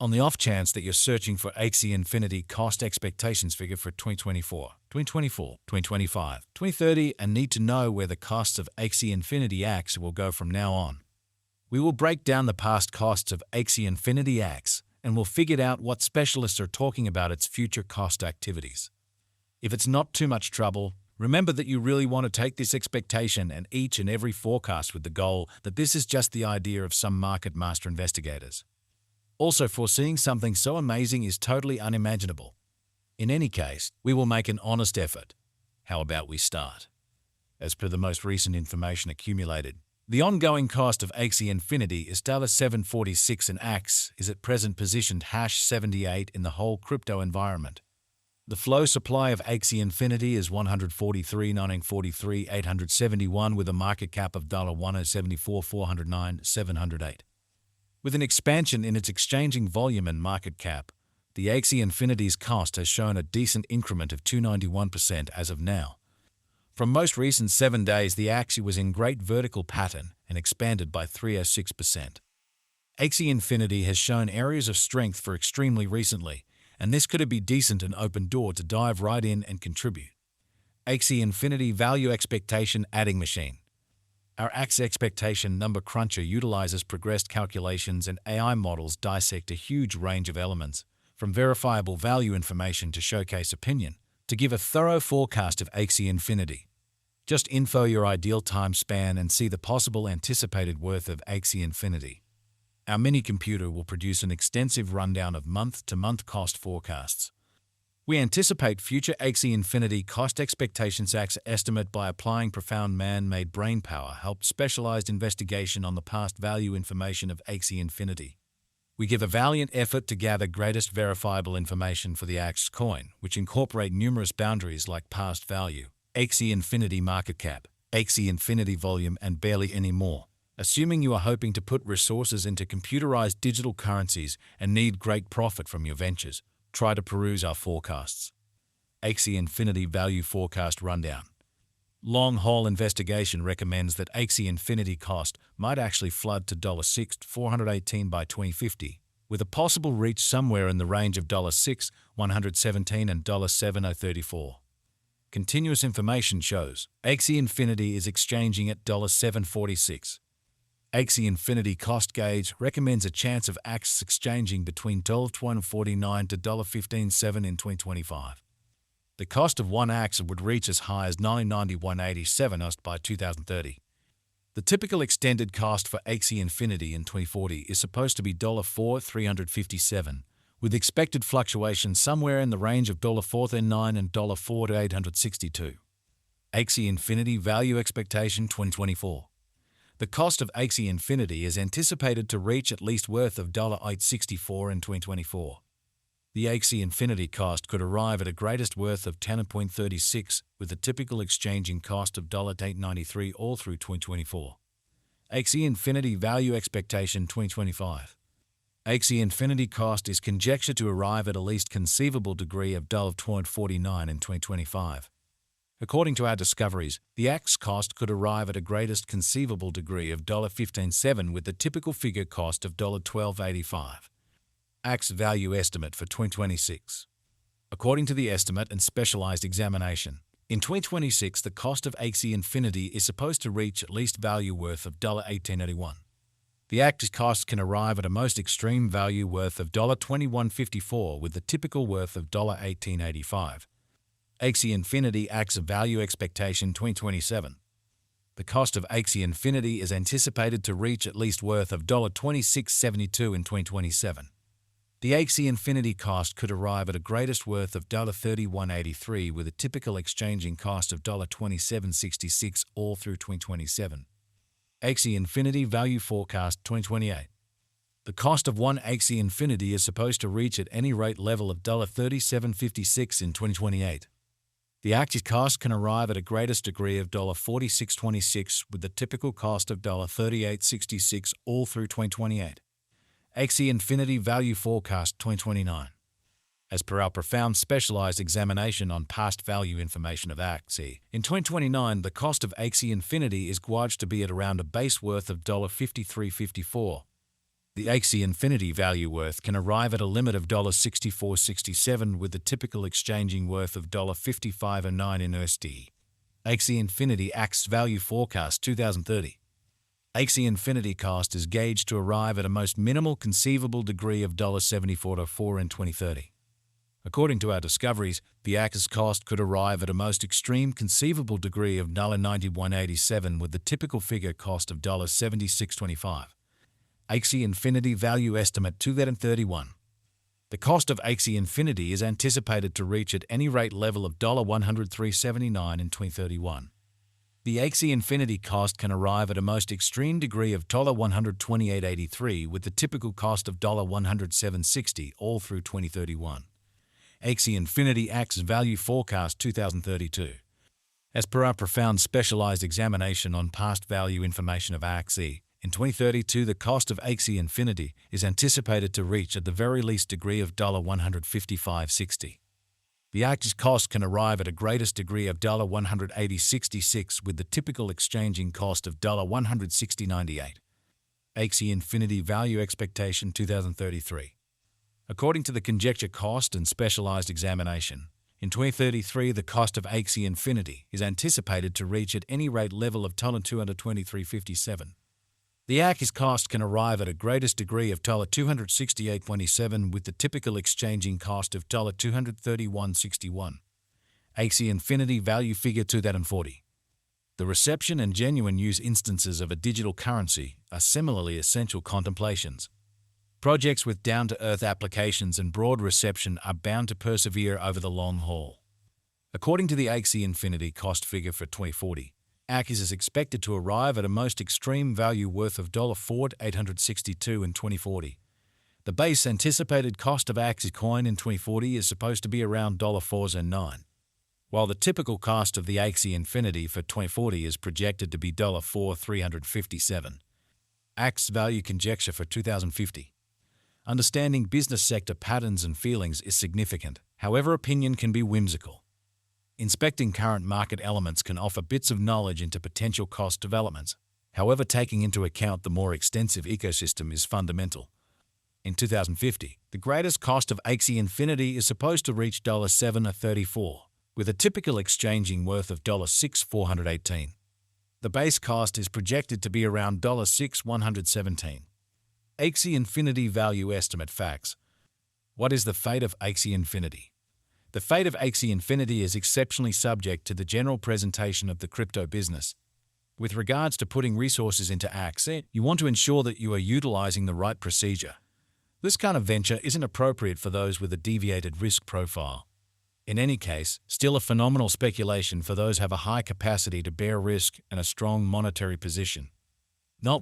On the off chance that you're searching for Axie Infinity cost expectations figure for 2024, 2024, 2025, 2030 and need to know where the costs of Axie Infinity Axie will go from now on, we will break down the past costs of Axie Infinity Axie and we'll figure out what specialists are talking about its future cost activities. If it's not too much trouble, remember that you really want to take this expectation and each and every forecast with the goal that this is just the idea of some market master investigators. Also, foreseeing something so amazing is totally unimaginable. In any case, we will make an honest effort. How about we start? As per the most recent information accumulated, the ongoing cost of Axie Infinity is $7.46 and Axie is at present positioned #78 in the whole crypto environment. The flow supply of Axie Infinity is 143,943,871 with a market cap of $174,409,708. With an expansion in its exchanging volume and market cap, the Axie Infinity's cost has shown a decent increment of 291% as of now. From most recent 7 days, the Axie was in great vertical pattern and expanded by 306%. Axie Infinity has shown areas of strength for extremely recently, and this could be decent an open door to dive right in and contribute. Axie Infinity Value Expectation Adding Machine. Our Axie Expectation Number Cruncher utilizes progressed calculations and AI models dissect a huge range of elements, from verifiable value information to showcase opinion, to give a thorough forecast of Axie Infinity. Just info your ideal time span and see the possible anticipated worth of Axie Infinity. Our mini computer will produce an extensive rundown of month-to-month cost forecasts. We anticipate future Axie Infinity cost expectations. Axie estimate by applying profound man-made brain power helped specialized investigation on the past value information of Axie Infinity. We give a valiant effort to gather greatest verifiable information for the Axie coin, which incorporate numerous boundaries like past value, Axie Infinity market cap, Axie Infinity volume, and barely any more. Assuming you are hoping to put resources into computerized digital currencies and need great profit from your ventures, try to peruse our forecasts. Axie Infinity Value Forecast Rundown. Long-haul investigation recommends that Axie Infinity cost might actually flood to $6,418 by 2050, with a possible reach somewhere in the range of $6,117 and $7,034. Continuous information shows Axie Infinity is exchanging at $7.46. Axie Infinity Cost Gauge recommends a chance of Axie exchanging between $12.49 to $15.7 in 2025. The cost of one Axie would reach as high as $991.87 by 2030. The typical extended cost for Axie Infinity in 2040 is supposed to be $4,357, with expected fluctuation somewhere in the range of $4.09 and $4,862. Axie Infinity Value Expectation 2024. The cost of Axie Infinity is anticipated to reach at least worth of $8.64 in 2024. The Axie Infinity cost could arrive at a greatest worth of $10.36, with a typical exchanging cost of $8.93 all through 2024. Axie Infinity Value Expectation 2025. Axie Infinity cost is conjectured to arrive at a least conceivable degree of $12.49 in 2025. According to our discoveries, the Axie cost could arrive at a greatest conceivable degree of $15.7 with the typical figure cost of $12.85. Axie Value Estimate for 2026. According to the estimate and specialized examination, in 2026 the cost of Axie Infinity is supposed to reach at least value worth of $18.81. The Axie cost can arrive at a most extreme value worth of $21.54 with the typical worth of $18.85. Axie Infinity Axie Value Expectation 2027. The cost of Axie Infinity is anticipated to reach at least worth of $26.72 in 2027. The Axie Infinity cost could arrive at a greatest worth of $31.83 with a typical exchanging cost of $27.66 all through 2027. Axie Infinity Value Forecast 2028. The cost of one Axie Infinity is supposed to reach at any rate level of $37.56 in 2028. The Axie cost can arrive at a greatest degree of $46.26 with the typical cost of $38.66 all through 2028. Axie Infinity Value Forecast 2029. As per our profound specialized examination on past value information of Axie, in 2029 the cost of Axie Infinity is gauged to be at around a base worth of $53.54. The Axie Infinity value worth can arrive at a limit of $64.67 with the typical exchanging worth of $55.09 in USD. Axie Infinity Axie Value Forecast 2030. Axie Infinity cost is gauged to arrive at a most minimal conceivable degree of $74.04 in 2030. According to our discoveries, the Axie cost could arrive at a most extreme conceivable degree of $91.87 with the typical figure cost of $76.25. Axie Infinity Value Estimate 2031. The cost of Axie Infinity is anticipated to reach at any rate level of $103.79 in 2031. The Axie Infinity cost can arrive at a most extreme degree of $128.83 with the typical cost of $107.60 all through 2031. Axie Infinity Axie Value Forecast 2032. As per our profound specialized examination on past value information of Axie, in 2032 the cost of Axie Infinity is anticipated to reach at the very least degree of $155.60. The Axie cost can arrive at a greatest degree of $180.66 with the typical exchanging cost of $160.98. Axie Infinity Value Expectation 2033. According to the conjecture cost and specialized examination, in 2033 the cost of Axie Infinity is anticipated to reach at any rate level of $223.57. The Axie cost can arrive at a greatest degree of $268.27 with the typical exchanging cost of $231.61. Axie Infinity Value Figure 2040. The reception and genuine use instances of a digital currency are similarly essential contemplations. Projects with down-to-earth applications and broad reception are bound to persevere over the long haul. According to the Axie Infinity cost figure for 2040, Axie is expected to arrive at a most extreme value worth of $4,862 in 2040. The base anticipated cost of Axie coin in 2040 is supposed to be around $4.09, while the typical cost of the Axie Infinity for 2040 is projected to be $4,357. Axie Value Conjecture for 2050. Understanding business sector patterns and feelings is significant, however opinion can be whimsical. Inspecting current market elements can offer bits of knowledge into potential cost developments, however taking into account the more extensive ecosystem is fundamental. In 2050, the greatest cost of Axie Infinity is supposed to reach $7.34, with a typical exchanging worth of $6,418. The base cost is projected to be around $6,117. Axie Infinity Value Estimate Facts. What is the fate of Axie Infinity? The fate of Axie Infinity is exceptionally subject to the general presentation of the crypto business. With regards to putting resources into Axie, you want to ensure that you are utilizing the right procedure. This kind of venture isn't appropriate for those with a deviated risk profile. In any case, still a phenomenal speculation for those who have a high capacity to bear risk and a strong monetary position. Notwithstanding